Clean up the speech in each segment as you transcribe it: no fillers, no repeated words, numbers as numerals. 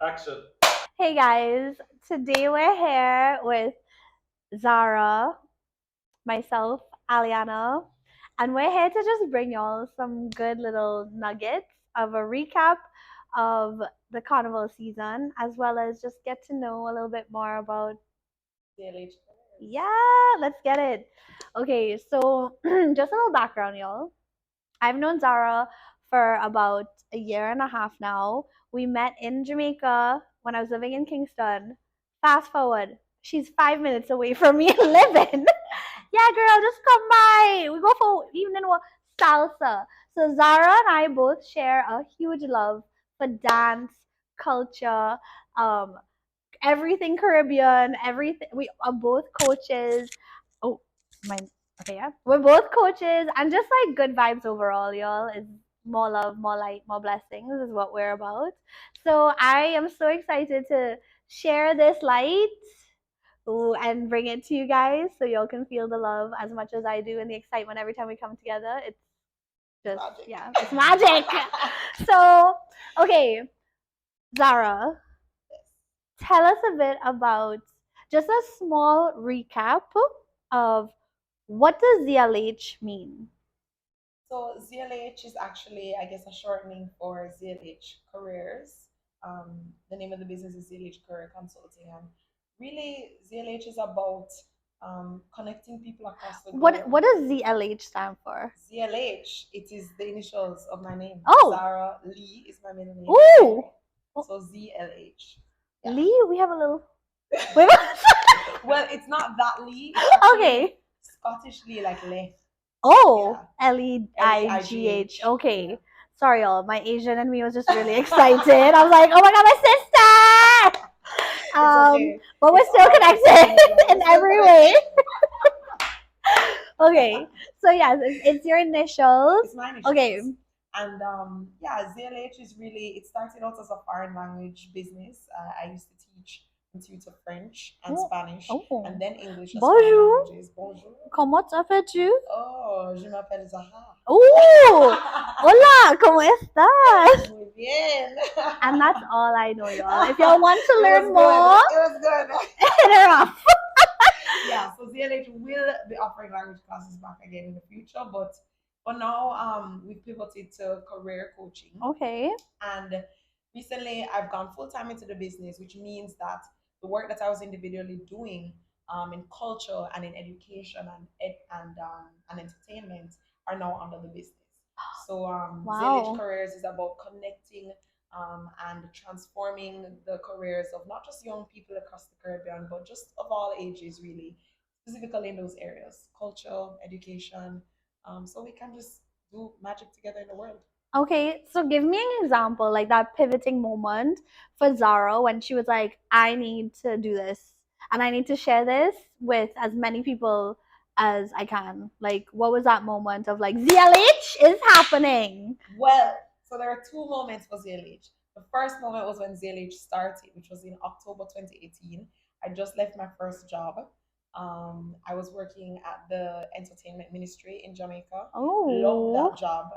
Action. Hey guys, today we're here with Zahra, myself, Alyana, and we're here to just bring y'all some good little nuggets of a recap of the Carnival season, as well as just get to know a little bit more about. ZLH. Yeah, let's get it. Okay, so just a little background, y'all. I've known Zahra for about a year and a half now. We met in Jamaica when I was living in Kingston. Fast forward, she's 5 minutes away from me living. Yeah, girl, just come by. We go for evening walk salsa. So Zahra and I both share a huge love for dance, culture, um, everything Caribbean, everything. We are both coaches. Oh, my. Okay, yeah. We're both coaches and just like good vibes overall, y'all. Is more love, more light, more blessings is what we're about. So I am so excited to share this light. Ooh, and bring it to you guys so y'all can feel the love as much as I do and the excitement every time we come together. It's just Magic. yeah, it's magic. So, okay, Zahra, tell us a bit about just a small recap of what does ZLH mean? So ZLH is actually, I guess, a shortening for ZLH Careers. The name of the business is ZLH Career Consulting, and really ZLH is about connecting people across the globe. What does ZLH stand for? ZLH, it is the initials of my name. Oh. Zahra Lee is my middle name. Ooh. So ZLH. Yeah. Lee, we have a little. Well, it's not that Lee. Okay. Scottish Lee, like Le. Oh, Yeah. Leigh. Okay. Sorry, y'all. My Asian and me was just really excited. I was like, oh my god, my sister! Okay. But we're still connected in every way. Okay. So yes, it's your initials. It's my initials. Okay. And yeah, ZLH is really, it started out as a foreign language business. I used to teach and tutor French and Spanish and then English as foreign Bonjour. languages. Bonjour. Comment t'appelles-tu? Oh, je m'appelle Zahra. Oh, hola, ¿cómo estás? Muy bien. And that's all I know, y'all. If y'all want to learn more, it was good. hit her up. Yeah, so ZLH will be offering language classes back again in the future, but for now, we've pivoted to career coaching. Okay. And recently, I've gone full time into the business, which means that the work that I was individually doing in culture and in education and entertainment are now under the business. So Wow. ZLH Careers is about connecting and transforming the careers of not just young people across the Caribbean, but just of all ages, really, specifically in those areas, culture, education, so we can just do magic together in the world. Okay, so give me an example, like that pivoting moment for Zahra when she was like, I need to do this and I need to share this with as many people as I can. Like, what was that moment of like, ZLH is happening? Well, so there are two moments for ZLH. The first moment was when ZLH started, which was in October 2018. I just left my first job. I was working at the entertainment ministry in Jamaica. Loved that job.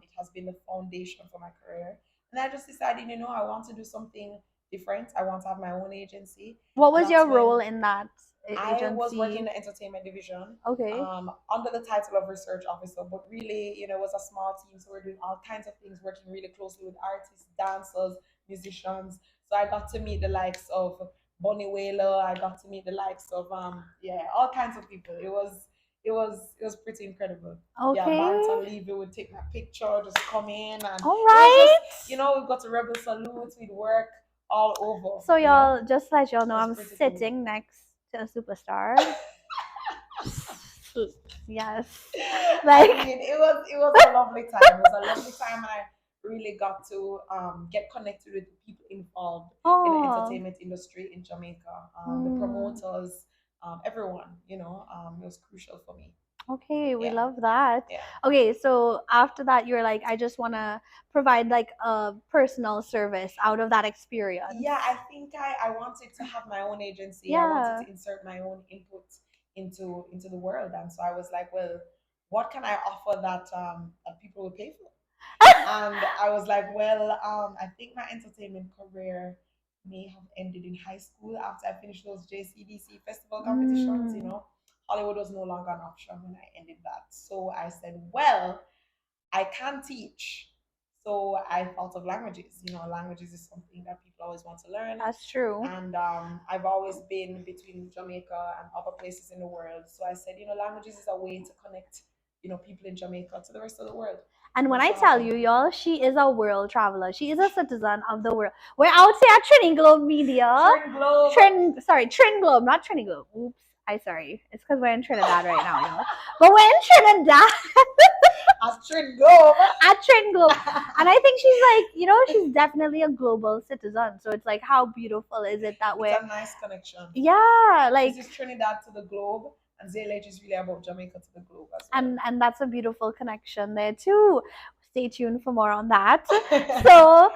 It has been the foundation for my career. And I just decided, I want to do something different. I want to have my own agency. What was your role in that agency? I was working in the entertainment division. Okay. Under the title of research officer, but really, it was a small team, so we're doing all kinds of things, working really closely with artists, dancers, musicians. So I got to meet the likes of Bonnie Whaler. I got to meet the likes of all kinds of people. It was pretty incredible. Okay. Yeah, Barrington Levy would take my picture, just come in, and all right. we got to Rebel Salute, we'd work all over. So y'all, just let y'all know, I'm sitting next to a superstar. Yes. Like it was a lovely time. It was a lovely time. I really got to get connected with the people involved in the entertainment industry in Jamaica, the promoters, everyone. It was crucial for me. Okay, we love that. Yeah. Okay, so after that, you're like, I just want to provide like a personal service out of that experience. Yeah, I think I wanted to have my own agency. Yeah. I wanted to insert my own input into the world, and so I was like, well, what can I offer that people will pay for? And I was like, well, I think my entertainment career may have ended in high school after I finished those JCDC festival competitions. Mm, Hollywood was no longer an option when I ended that. So I said, well, I can teach. So I thought of languages. Languages is something that people always want to learn. that's true. And I've always been between Jamaica and other places in the world. So I said, languages is a way to connect, people in Jamaica to the rest of the world. And when That's I what tell happened. you, y'all, she is a world traveler. She is a citizen of the world. We're out here at Trin Globe Media. Trin Globe. Trin Globe, not Trini Globe. Oops. Sorry. It's because we're in Trinidad right now, y'all. But we're in Trinidad At Trin Globe. at Trin Globe. And I think she's like, she's definitely a global citizen. So it's like, how beautiful is it that way? It's a nice connection. Yeah, like this is Trinidad to the globe, and ZLH is really about Jamaica to the globe as well. and that's a beautiful connection there too. Stay tuned for more on that. So,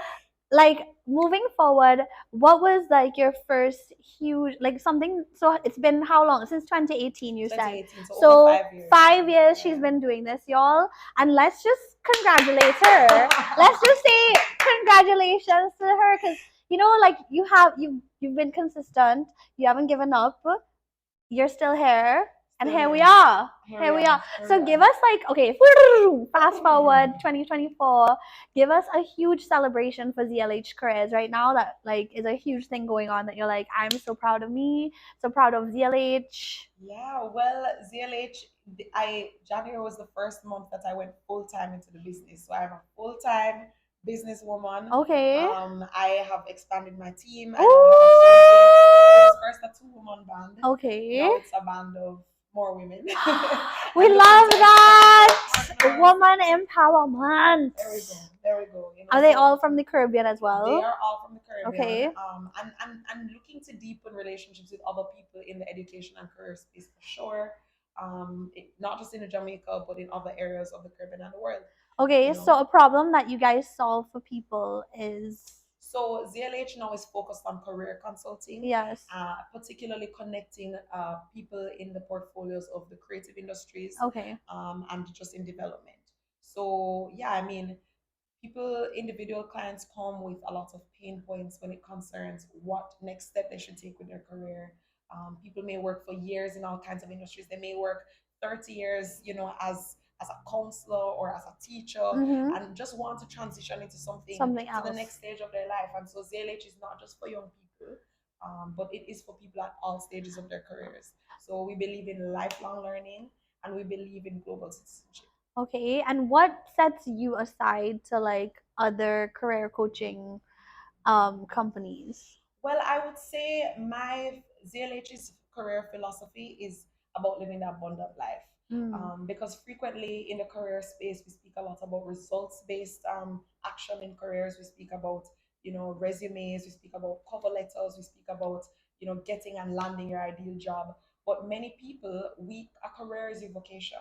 like moving forward, what was like your first huge something? So it's been how long since 2018? You said 2018, so so. over 5 years. 5 years she's been doing this, y'all, and let's just congratulate her. Let's just say congratulations to her because you've been consistent. You haven't given up. You're still here. And here we are. Here we are. So give us okay, fast forward 2024. Give us a huge celebration for ZLH Careers right now that is a huge thing going on that you're like, I'm so proud of me, so proud of ZLH. Yeah, well, ZLH, January was the first month that I went full time into the business. So I'm a full time businesswoman. Okay. I have expanded my team. I it was first a 2-woman band. Okay. Now it's a band of more women. We love that. Woman empowerment. There we go. Are they all from the Caribbean as well? They are all from the Caribbean. Okay. And looking to deepen relationships with other people in the education and career space for sure. Not just in Jamaica, but in other areas of the Caribbean and the world. Okay, so a problem that you guys solve for people is. So ZLH now is focused on career consulting. Yes. Particularly connecting people in the portfolios of the creative industries. Okay. And just in development. So yeah, I mean, individual clients come with a lot of pain points when it concerns what next step they should take with their career. People may work for years in all kinds of industries. They may work 30 years, as a counselor or as a teacher, and just want to transition into something else, to the next stage of their life. And so ZLH is not just for young people, but it is for people at all stages of their careers. So we believe in lifelong learning, and we believe in global citizenship. Okay, and what sets you aside to other career coaching companies? Well, I would say my ZLH's career philosophy is about living the abundant life. Because frequently in the career space, we speak a lot about results-based action in careers. We speak about, resumes. We speak about cover letters. We speak about, getting and landing your ideal job. But many people, a career is your vocation.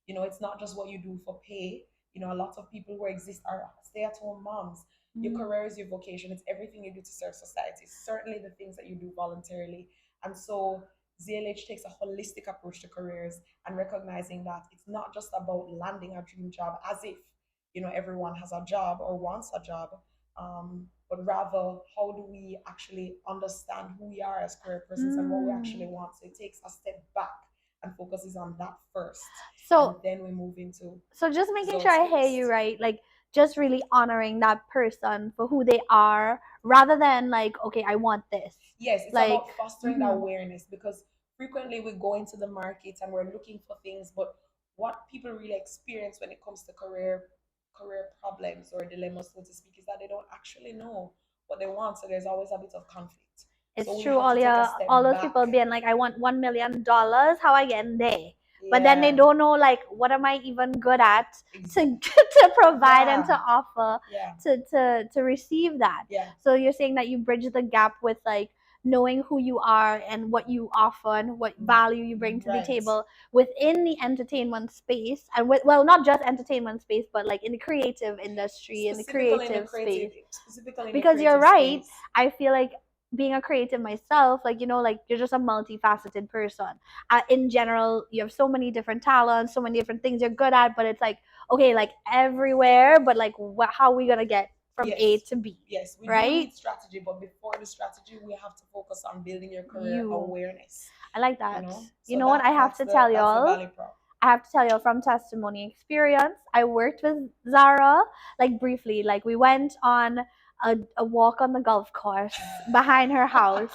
It's not just what you do for pay. A lot of people who exist are stay-at-home moms. Your career is your vocation. It's everything you do to serve society. Certainly the things that you do voluntarily. And so ZLH takes a holistic approach to careers and recognizing that it's not just about landing a dream job as if, everyone has a job or wants a job, but rather how do we actually understand who we are as career persons and what we actually want. So it takes a step back and focuses on that first. So and then we move into. So just making sure I hear you right, just really honoring that person for who they are rather than okay, I want this. Yes, it's about fostering that awareness, because frequently we go into the market and we're looking for things, but what people really experience when it comes to career problems or dilemmas, so to speak, is that they don't actually know what they want. So there's always a bit of conflict. It's true, all those people being like, I want $1 million, how I get in there? But then they don't know what am I even good at to provide and to offer to receive that. So you're saying that you bridge the gap with knowing who you are and what you offer and what value you bring to the table within the entertainment space, and not just entertainment space, but in the creative industry, in the creative space. Because you're right, I feel like being a creative myself, you're just a multifaceted person. In general, you have so many different talents, so many different things you're good at, but it's okay, everywhere, but how are we gonna get from A Yes. to B, Yes, we do right? need strategy, but before the strategy, we have to focus on building your career You. awareness. I like You that. know, You so know what I have to tell that's the y'all? value prop. I have to tell you from testimony experience. I worked with Zahra, like briefly, like we went on a walk on the golf course behind her house,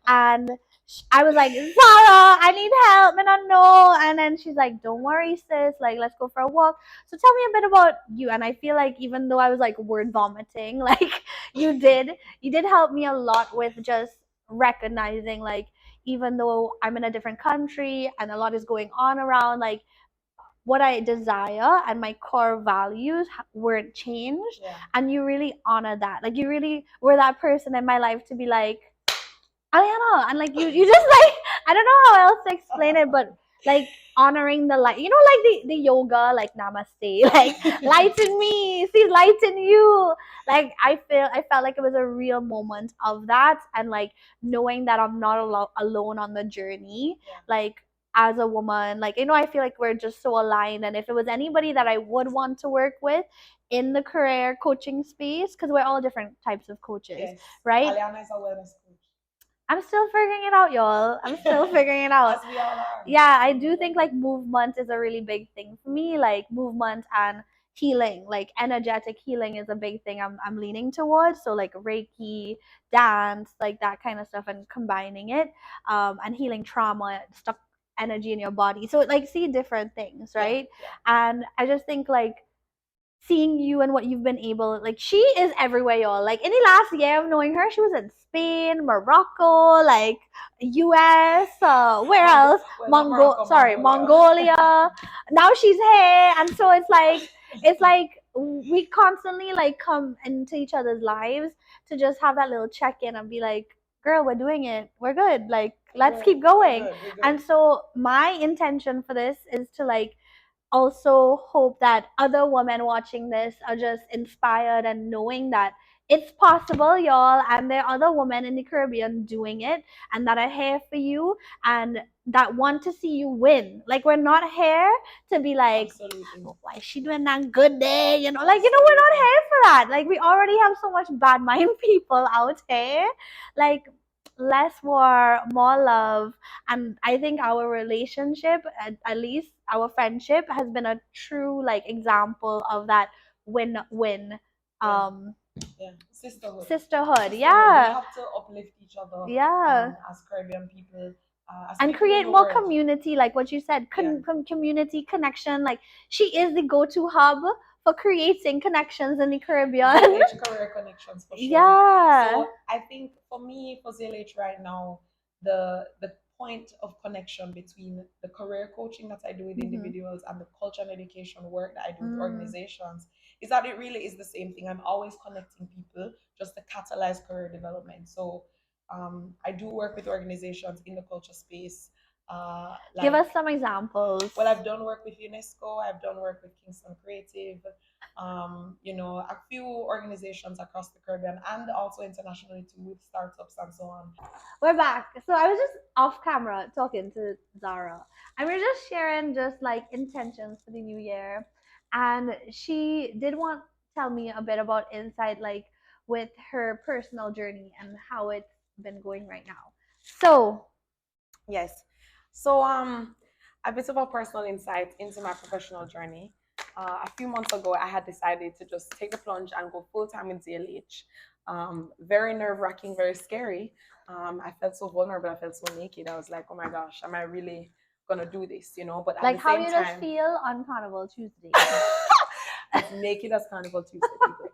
and I was like, Zahra, I need help, and I know. And then she's like, don't worry, sis, like let's go for a walk. So tell me a bit about you. And I feel like even though I was like word vomiting, like you did help me a lot with just recognizing like even though I'm in a different country and a lot is going on around, like what I desire and my core values weren't changed. Yeah. And you really honor that. Like you really were that person in my life to be like, Alyana, and like you just like I don't know how else to explain it, but like honoring the light, you know, like the yoga, like namaste, like light in me, see light in you. Like I felt like it was a real moment of that, and like knowing that I'm not alone on the journey, Yeah. like as a woman, like you know, I feel like we're just so aligned, and if it was anybody that I would want to work with in the career coaching space, because we're all different types of coaches, Yes. right? Alyana is a wellness coach. I'm still figuring it out, y'all. I'm still figuring it out. As we all are. Yeah, I do think like movement is a really big thing for me. Like movement and healing, like energetic healing is a big thing I'm leaning towards. So like Reiki, dance, like that kind of stuff, and combining it, and healing trauma, stuck energy in your body. So like see different things, right? Yeah. And I just think like seeing you and what you've been able, like she is everywhere, y'all. Like in the last year of knowing her, she was in Spain, Morocco, like US, where else? Mongolia. Now she's here, and so it's like we constantly like come into each other's lives to just have that little check-in and be like, girl, we're doing it, we're good, like let's keep going. We're good. And so my intention for this is to like also hope that other women watching this are just inspired and knowing that it's possible, y'all, and there are other women in the Caribbean doing it and that are here for you and that want to see you win. Like we're not here to be like, oh, why is she doing that good day? You know, like, you know, we're not here for that. Like we already have so much bad mind people out here. Like less war, more love. And I think our relationship, at least our friendship, has been a true like example of that win-win. Sisterhood. Yeah. We have to uplift each other. Yeah. As Caribbean people. And create more community, like what you said, community connection. Like she is the go-to hub for creating connections in the Caribbean. ZLH Career Connections for sure. Yeah. So I think for me, for ZLH right now, the point of connection between the career coaching that I do with individuals and the culture and education work that I do with organizations is that it really is the same thing. I'm always connecting people just to catalyze career development. So I do work with organizations in the culture space. Give us some examples. Well, I've done work with UNESCO. I've done work with Kingston Creative. You know, a few organizations across the Caribbean and also internationally too, with startups and so on. We're back. So I was just off camera talking to Zahra, and we are just sharing just like intentions for the new year. And she did want to tell me a bit about insight, like with her personal journey and how it's been going right now. So yes, so a bit of a personal insight into my professional journey. A few months ago, I had decided to just take the plunge and go full time in ZLH. Very nerve wracking, very scary. I felt so vulnerable. I felt so naked. I was like, oh my gosh, am I really gonna do this? You know, but at like the how same you time, just feel on Carnival Tuesday. as naked as Carnival Tuesday, people.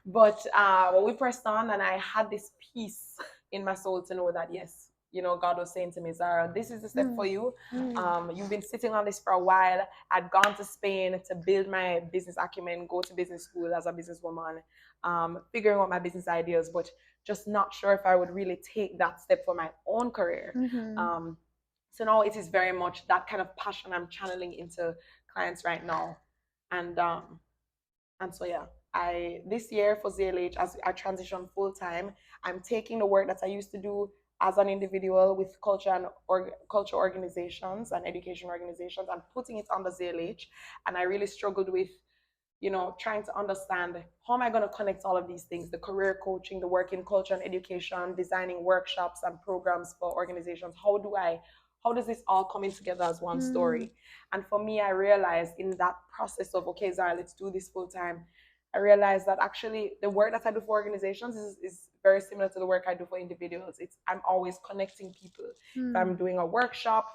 But well, we pressed on, and I had this peace in my soul to know that yes, you know, God was saying to me, Zahra, this is the step for you. You've been sitting on this for a while. I'd gone to Spain to build my business acumen, go to business school as a businesswoman, figuring out my business ideas, but just not sure if I would really take that step for my own career. So now it is very much that kind of passion I'm channeling into clients right now. And so yeah, this year for ZLH, as I transition full time, I'm taking the work that I used to do as an individual with culture and culture organizations and education organizations and putting it under ZLH. And I really struggled with, trying to understand how am I going to connect all of these things, the career coaching, the work in culture and education, designing workshops and programs for organizations. How does this all come in together as one story? And for me, I realized in that process of, okay, Zahra, let's do this full time. I realized that actually the work that I do for organizations is very similar to the work I do for individuals. I'm always connecting people. If I'm doing a workshop,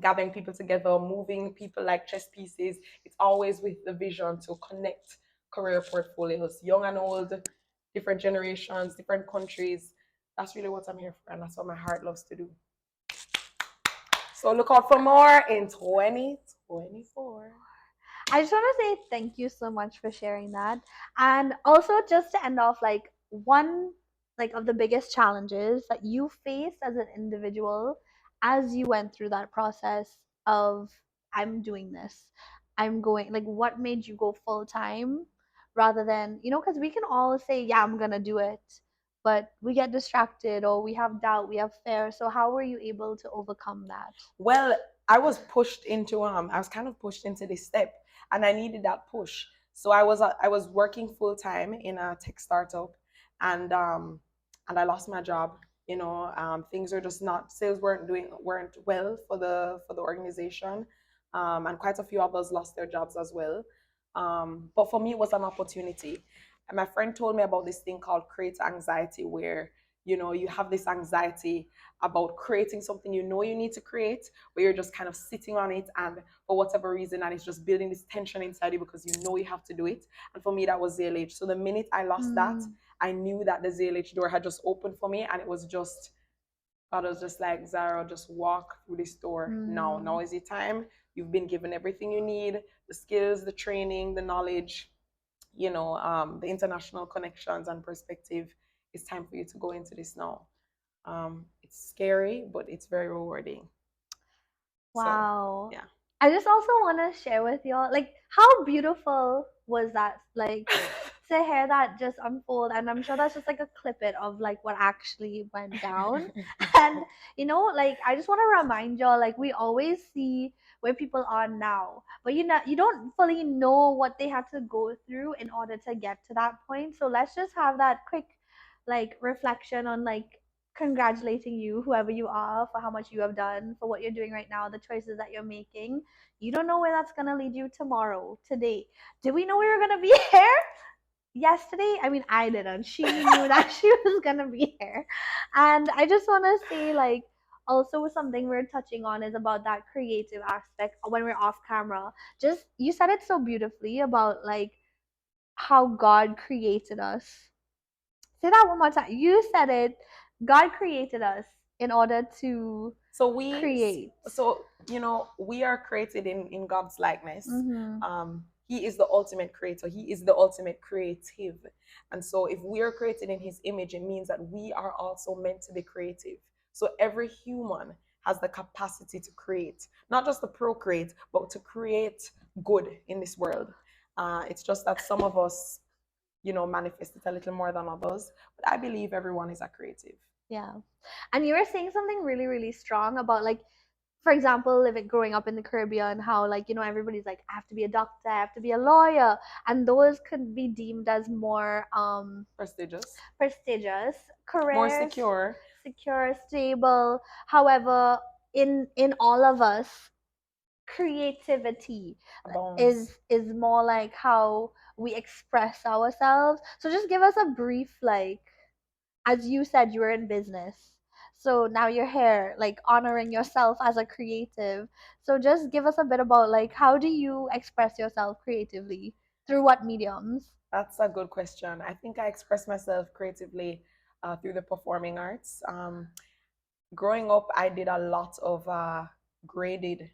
gathering people together, moving people like chess pieces, it's always with the vision to connect career portfolios, young and old, different generations, different countries. That's really what I'm here for, and that's what my heart loves to do. So look out for more in 2024. I just want to say thank you so much for sharing that. And also just to end off, like one of the biggest challenges that you faced as an individual as you went through that process of I'm doing this. I'm going, like, what made you go full time rather than, because we can all say, yeah, I'm gonna do it, but we get distracted or we have doubt, we have fear. So how were you able to overcome that? Well, I was kind of pushed into this step, and I needed that push. So I was working full time in a tech startup, and I lost my job. Things were just not sales weren't well for the organization, and quite a few others lost their jobs as well. But for me, it was an opportunity. And my friend told me about this thing called create anxiety, where you have this anxiety about creating something you need to create, where you're just kind of sitting on it, and for whatever reason, and it's just building this tension inside you because you have to do it. And for me, that was ZLH. So the minute I lost that, I knew that the ZLH door had just opened for me, and it was just, God was just like, Zahra, just walk through this door now. Now is the time. You've been given everything you need, the skills, the training, the knowledge, the international connections and perspective. It's time for you to go into this now. It's scary, but it's very rewarding. Wow. So, yeah. I just also want to share with y'all, like, how beautiful was that? Like, to hear that just unfold. And I'm sure that's just like a clip of like what actually went down. And, like, I just want to remind y'all, like, we always see where people are now, but you don't fully know what they had to go through in order to get to that point. So let's just have that quick, like, reflection on, like, congratulating you, whoever you are, for how much you have done, for what you're doing right now, the choices that you're making. You don't know where that's going to lead you tomorrow, today. Did we know we were going to be here yesterday? I mean, I didn't. She knew that she was going to be here. And I just want to say, like, also something we're touching on is about that creative aspect when we're off camera. Just, you said it so beautifully about, like, how God created us. Say that one more time. You said it. God created us in order to create. So, we are created in God's likeness. He is the ultimate creator. He is the ultimate creative. And so if we are created in his image, it means that we are also meant to be creative. So every human has the capacity to create, not just to procreate, but to create good in this world. It's just that some of us, manifest it a little more than others. But I believe everyone is a creative. Yeah. And you were saying something really, really strong about, like, for example, growing up in the Caribbean, how, like, everybody's like, I have to be a doctor, I have to be a lawyer. And those could be deemed as more prestigious careers, more secure, stable. However, in all of us, creativity is more like how we express ourselves. So just give us a brief, like, as you said, you were in business, so now you're here, like, honoring yourself as a creative. So just give us a bit about, like, how do you express yourself creatively, through what mediums? That's a good question. I think I express myself creatively through the performing arts. Growing up, I did a lot of graded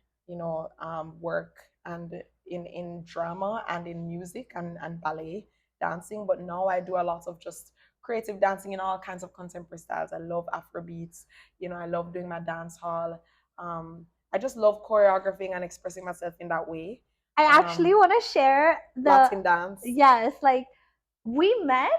work, and in drama and in music and ballet dancing. But now I do a lot of just creative dancing in all kinds of contemporary styles. I love Afrobeats. I love doing my dance hall. I just love choreographing and expressing myself in that way. I actually want to share the Latin dance. Yes, like, we met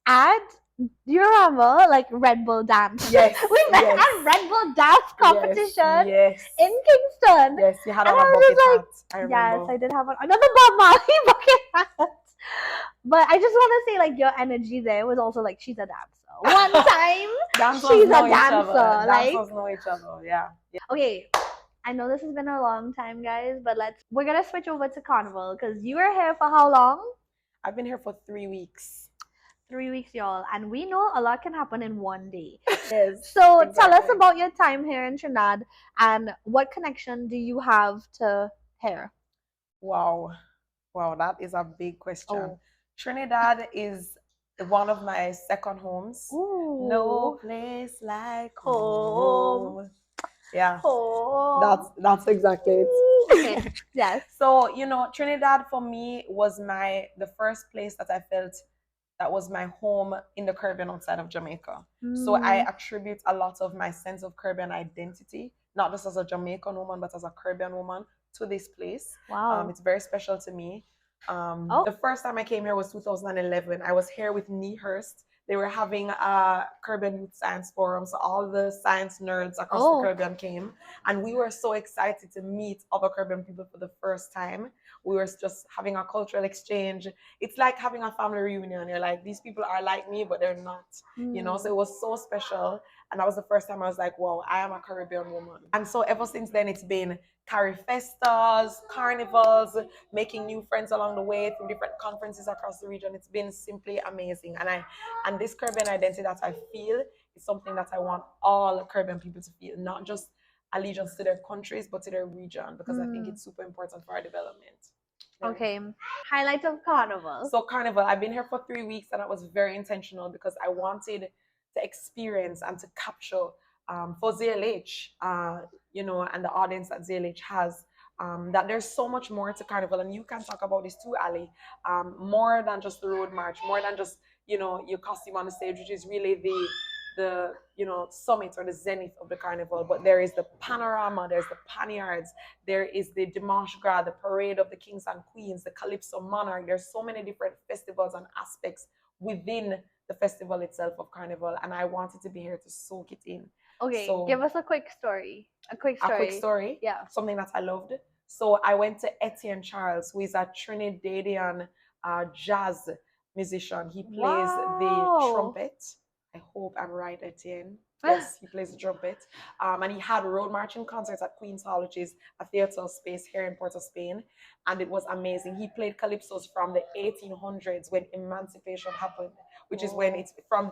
at, do you remember, like, Red Bull Dance? Yes. We met at Red Bull Dance competition in Kingston. Yes, you had on a bucket hat. I remember. Yes, I did have another Bob Marley bucket hat. But I just want to say, like, your energy there was also like, she's a dancer. One time, Dancers she's know a each other. dancer. Like, Dancers know each other. Yeah. okay, I know this has been a long time, guys, but we're gonna switch over to Carnival because you were here for how long? I've been here for 3 weeks. 3 weeks, y'all, and we know a lot can happen in one day. Yes. So exactly. tell us about your time here in Trinidad and what connection do you have to here? Wow. Wow, that is a big question. Oh. Trinidad is one of my second homes. Ooh. No place like home. home. Yeah. Home. That's exactly it. Okay. Yes. So, Trinidad for me was the first place that I felt that was my home in the Caribbean outside of Jamaica. So I attribute a lot of my sense of Caribbean identity, not just as a Jamaican woman, but as a Caribbean woman, to this place. Wow. It's very special to me. The first time I came here was 2011. I was here with Nehurst. They were having a Caribbean Youth Science Forum, so all the science nerds across the Caribbean came, and we were so excited to meet other Caribbean people for the first time. We were just having a cultural exchange. It's like having a family reunion. You're like, these people are like me, but they're not, so it was so special. And that was the first time I was like, wow, I am a Caribbean woman. And so ever since then, it's been Carry Festas, carnivals, making new friends along the way through different conferences across the region. It's been simply amazing. And this Caribbean identity that I feel is something that I want all Caribbean people to feel, not just allegiance to their countries, but to their region, because I think it's super important for our development. Okay. Highlight of Carnival. So Carnival, I've been here for 3 weeks, and that was very intentional because I wanted to experience and to capture for ZLH, and the audience that ZLH has, that there's so much more to Carnival, and you can talk about this too, Ali. More than just the road march, more than just your costume on the stage, which is really the summit or the zenith of the Carnival. But there is the panorama, there's the paniards, there is the Dimanche Gras, the parade of the kings and queens, the Calypso Monarch. There's so many different festivals and aspects within the festival itself of Carnival, and I wanted to be here to soak it in. Okay, so, give us a quick story. A quick story? Yeah. Something that I loved. So I went to Etienne Charles, who is a Trinidadian jazz musician. He plays the trumpet. I hope I'm right, Etienne. Yes, he plays the trumpet. And he had road marching concerts at Queen's Hall, which is a theater space here in Port of Spain. And it was amazing. He played calypsos from the 1800s when emancipation happened, which is when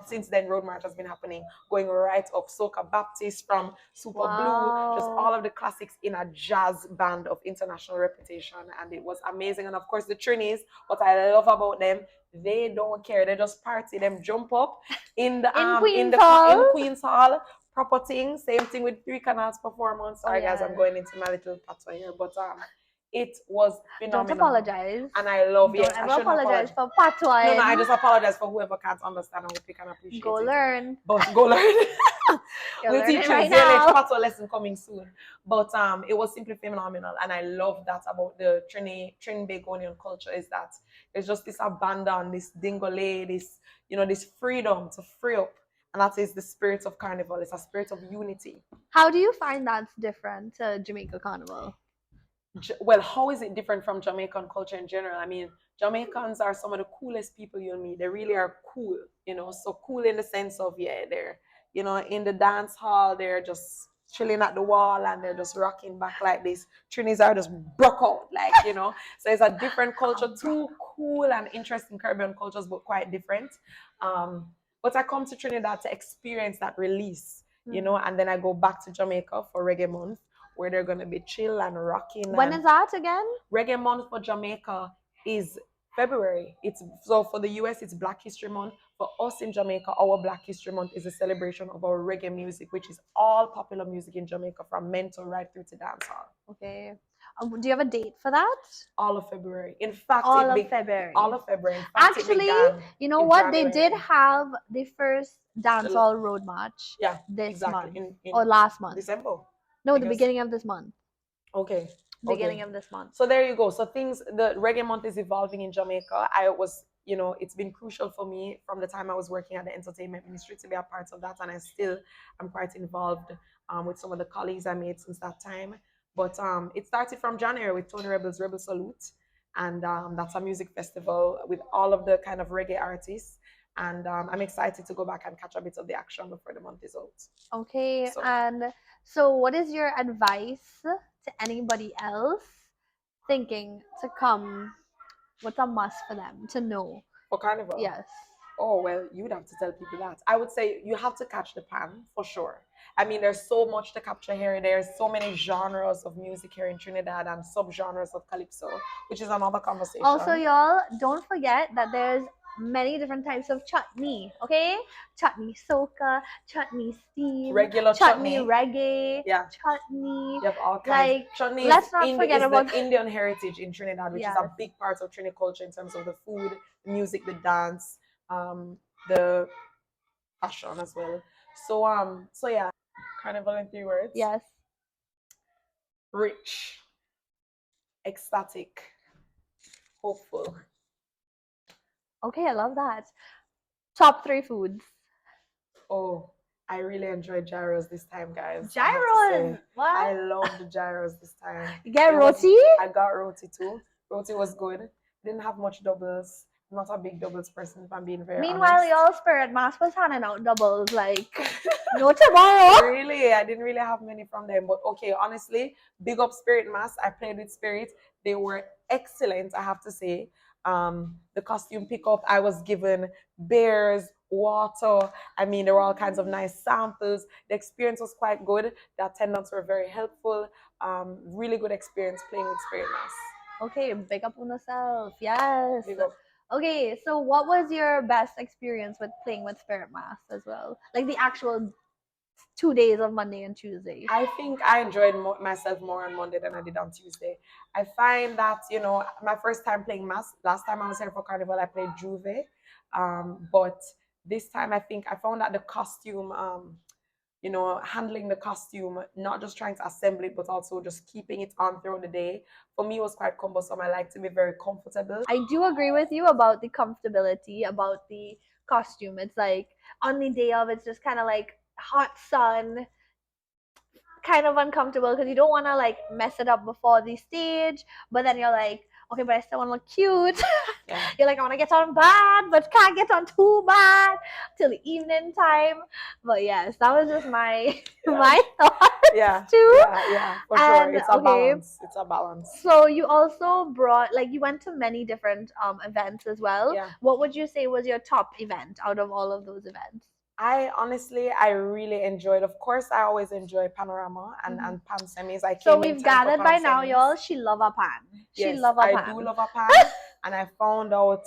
since then, road march has been happening, going right up. Soca Baptist from Super Blue, just all of the classics in a jazz band of international reputation. And it was amazing. And of course, the Trinis, what I love about them, they don't care. They just party. Them jump up in Queen's Hall. Proper thing. Same thing with Three Canals performance. Sorry, guys, I'm going into my little patois here, but it was phenomenal. Don't apologize. And I love it. Don't ever apologize for patois. No, I just apologize for whoever can't understand. I hope you can appreciate Go learn. But go learn. We'll teach you right ZLH patois lesson coming soon. But it was simply phenomenal. And I love that about the Trinbagonian culture, is that there's just this abandon, this dingole, this freedom to free up. And that is the spirit of Carnival. It's a spirit of unity. How do you find that's different to Jamaica Carnival? Well, how is it different from Jamaican culture in general? I mean, Jamaicans are some of the coolest people you'll meet. They really are cool, so cool in the sense of, they're, in the dance hall, they're just chilling at the wall and they're just rocking back like this. Trinis are just broke out, so it's a different culture, two cool and interesting Caribbean cultures, but quite different. But I come to Trinidad to experience that release, and then I go back to Jamaica for Reggae Month, where they're going to be chill and rocking. When is that again? Reggae Month for Jamaica is February. So for the US, it's Black History Month. For us in Jamaica, our Black History Month is a celebration of our reggae music, which is all popular music in Jamaica, from mental right through to dancehall. Okay. Do you have a date for that? All of February. In fact, all of February. All of February. In fact, actually, you know what? January. They did have the first dancehall road march. Yeah, this month or last month. December. No, the beginning of this month. Okay. Beginning of this month. So there you go. So the Reggae Month is evolving in Jamaica. It's been crucial for me from the time I was working at the entertainment ministry to be a part of that. And I still am quite involved with some of the colleagues I made since that time. But it started from January with Tony Rebel's Rebel Salute. and that's a music festival with all of the kind of reggae artists. And I'm excited to go back and catch a bit of the action before the month is out. Okay, So and so what is your advice to anybody else thinking to come? What's a must for them to know? for Carnival, Yes. oh, well, you'd have to tell people that. I would say you have to catch the pan for sure. I mean, there's so much to capture here. There's so many genres of music here in Trinidad and subgenres of calypso, which is another conversation. Also, y'all, don't forget that there's many different types of chutney, okay? Chutney soca, chutney steam, regular chutney reggae, yeah, chutney. you have all kinds. Like, Chutney let's not forget is about the Indian heritage in Trinidad, which is a Yes. big part of Trinidad culture in terms of the food, the music, the dance, the fashion as well. So yeah, Carnival in 3 words. Yes. Rich, ecstatic, hopeful. Okay, I love that. Top 3 foods. Oh, I really enjoyed gyros this time, guys. I have to say, Gyros. What? I love the gyros this time. You get It was- roti? I got roti too. Roti was good. Didn't have much doubles. I'm not a big doubles person, if I'm being very Meanwhile, honest. y'all Spirit Mass was handing out doubles like no tomorrow. Really, I didn't really have many from them. But okay, honestly, big up Spirit Mass. I played with Spirit. They were excellent, I have to say. The costume pickup, I was given beers, water. I mean, there were all kinds of nice samples. The experience was quite good. The attendants were very helpful. Really good experience playing with Spirit Mass. Okay, big up on yourself. Yes. Big up. Okay, so what was your best experience with playing with Spirit Mass as well? Like the actual 2 days of Monday and Tuesday. I think I enjoyed myself more on Monday than I did on Tuesday. I find that, my first time playing Mass, last time I was here for Carnival, I played Juve. But this time I think I found that the costume, handling the costume, not just trying to assemble it, but also just keeping it on throughout the day, for me was quite cumbersome. I like to be very comfortable. I do agree with you about the comfortability, about the costume. It's like on the day of, it's just kind of like hot sun, kind of uncomfortable because you don't want to like mess it up before the stage, but then you're like, okay, but I still want to look cute. Yeah. You're like, I want to get on bad, but can't get on too bad till the evening time. But yes, that was just my my thoughts too. Yeah, for sure. It's a balance. It's a balance. So you also brought, like, you went to many different events as well. Yeah. What would you say was your top event out of all of those events? I really enjoyed. Of course, I always enjoy Panorama and Pan Semis. So we've gathered by now, y'all. She love a pan. Yes, she love a pan. I do love a pan, and I found out.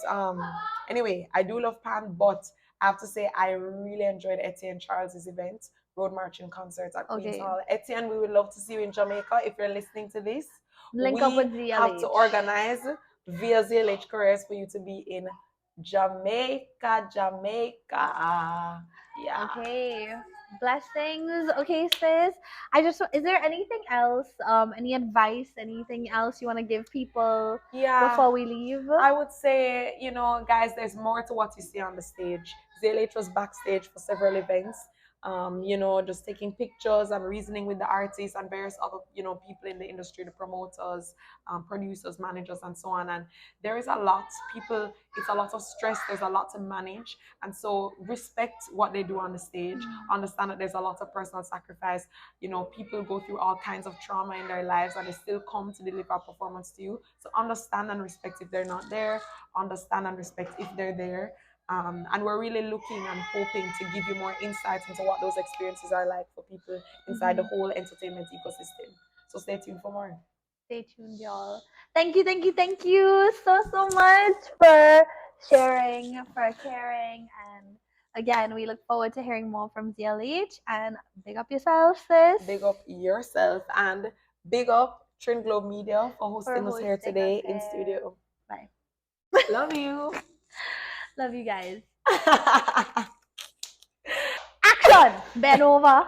Anyway, I do love pan, but I have to say I really enjoyed Etienne Charles's event, Road Marching Concert at Queen's Hall. Etienne, we would love to see you in Jamaica if you're listening to this. Link up with ZLH. We have to organize via ZLH Careers for you to be in Jamaica. Yeah. Okay. Blessings. Okay, sis. Is there anything else, any advice, anything else you want to give people before we leave? I would say, guys, there's more to what you see on the stage. ZLH was backstage for several events. Just taking pictures and reasoning with the artists and various other, people in the industry, the promoters, producers, managers, and so on. And there is a lot. It's a lot of stress. There's a lot to manage. And so respect what they do on the stage. Understand that there's a lot of personal sacrifice. People go through all kinds of trauma in their lives and they still come to deliver a performance to you. So understand and respect if they're not there. Understand and respect if they're there. And we're really looking and hoping to give you more insights into what those experiences are like for people inside the whole entertainment ecosystem. So stay tuned for more. Stay tuned, y'all. Thank you so much for sharing, for caring. And again, we look forward to hearing more from ZLH. And big up yourself, sis. Big up yourself. And big up Trin Globe Media for hosting us here today in studio. Bye. Love you. Love you guys. Action! Bend over.